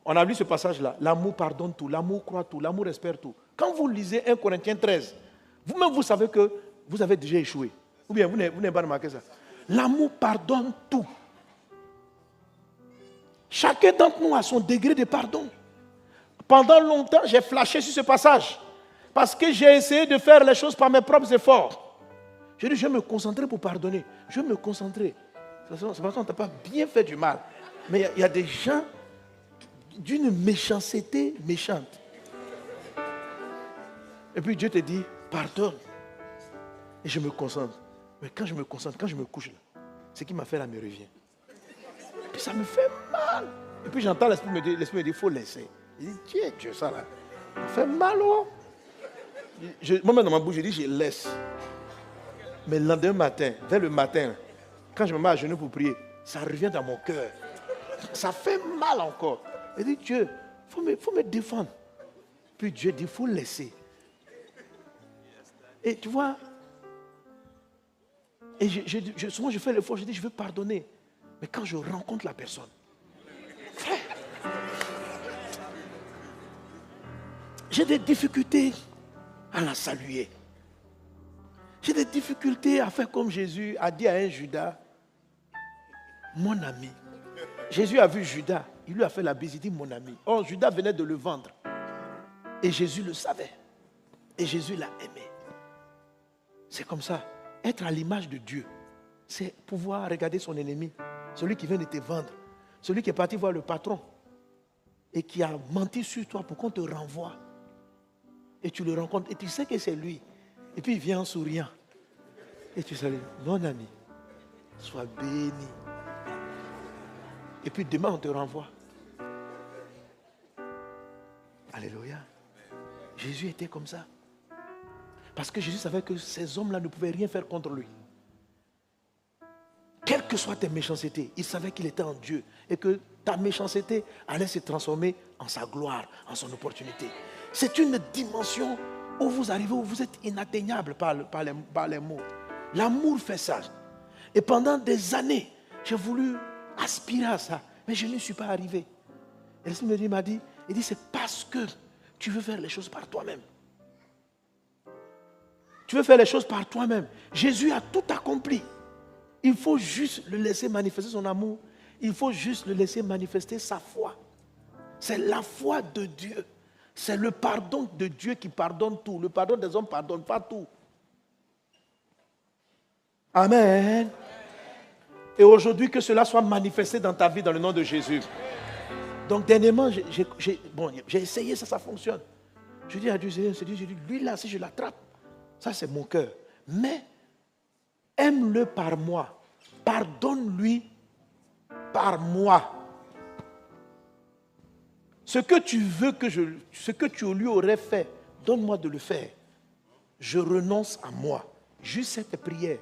On a lu ce passage-là. L'amour pardonne tout, l'amour croit tout, l'amour espère tout. Quand vous lisez 1 Corinthiens 13, vous-même vous savez que vous avez déjà échoué. Ou bien vous n'avez pas remarqué ça. L'amour pardonne tout. Chacun d'entre nous a son degré de pardon. Pendant longtemps, j'ai flashé sur ce passage. Parce que j'ai essayé de faire les choses par mes propres efforts. J'ai dit, je vais me concentrer pour pardonner. Je vais me concentrer. C'est parce qu'on ne t'a pas bien fait du mal. Mais il y a des gens d'une méchanceté méchante. Et puis Dieu te dit, pardonne. Et je me concentre. Mais quand je me concentre, quand je me couche, là, ce qui m'a fait là me revient. Et puis ça me fait mal. Et puis j'entends l'esprit me dire, il faut laisser. Je dis, Dieu, ça là, ça me fait mal, oh. Moi-même dans ma bouche, je dis, je laisse. Mais le lendemain matin, vers le matin, quand je me mets à genoux pour prier, ça revient dans mon cœur. Ça fait mal encore. Je dis, Dieu, il faut me défendre. Puis Dieu dit, il faut laisser. Et tu vois, et souvent je fais l'effort, je dis, je veux pardonner. Mais quand je rencontre la personne, frère, j'ai des difficultés à la saluer. J'ai des difficultés à faire comme Jésus a dit à un Judas, mon ami. Jésus a vu Judas, il lui a fait la bise, il dit mon ami. Or, Judas venait de le vendre. Et Jésus le savait. Et Jésus l'a aimé. C'est comme ça. Être à l'image de Dieu, c'est pouvoir regarder son ennemi, celui qui vient de te vendre, celui qui est parti voir le patron et qui a menti sur toi pour qu'on te renvoie. Et tu le rencontres et tu sais que c'est lui. Et puis il vient en souriant. Et tu salues, mon ami, sois béni. Et puis demain on te renvoie. Alléluia. Jésus était comme ça. Parce que Jésus savait que ces hommes-là ne pouvaient rien faire contre lui. Quelles que soient tes méchancetés, il savait qu'il était en Dieu et que ta méchanceté allait se transformer en sa gloire, en son opportunité. C'est une dimension où vous arrivez, où vous êtes inatteignable par les mots. L'amour fait ça. Et pendant des années, j'ai voulu aspirer à ça, mais je n'y suis pas arrivé. Et le Seigneur m'a dit, c'est parce que tu veux faire les choses par toi-même. Tu veux faire les choses par toi-même. Jésus a tout accompli. Il faut juste le laisser manifester son amour. Il faut juste le laisser manifester sa foi. C'est la foi de Dieu. C'est le pardon de Dieu qui pardonne tout. Le pardon des hommes ne pardonne pas tout. Amen. Et aujourd'hui, que cela soit manifesté dans ta vie dans le nom de Jésus. Donc, dernièrement, j'ai essayé, ça fonctionne. Je dis à Dieu, Seigneur, lui là, si je l'attrape, ça c'est mon cœur. Mais, aime-le par moi. Pardonne-lui par moi. Ce que tu veux ce que tu lui aurais fait, donne-moi de le faire. Je renonce à moi. Juste cette prière.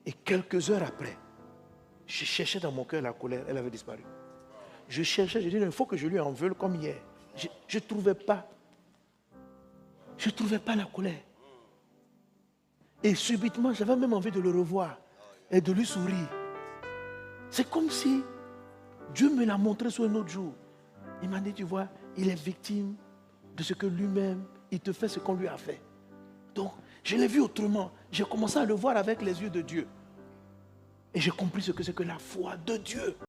Et quelques heures après, je cherchais dans mon cœur la colère, elle avait disparu. Je cherchais, je disais, il faut que je lui en veuille comme hier. Je ne trouvais pas. Je ne trouvais pas la colère. Et subitement, j'avais même envie de le revoir et de lui sourire. C'est comme si Dieu me l'a montré sur un autre jour. Il m'a dit, tu vois, il est victime de ce que lui-même, il te fait ce qu'on lui a fait. Donc, je l'ai vu autrement. J'ai commencé à le voir avec les yeux de Dieu. Et j'ai compris ce que c'est que la foi de Dieu.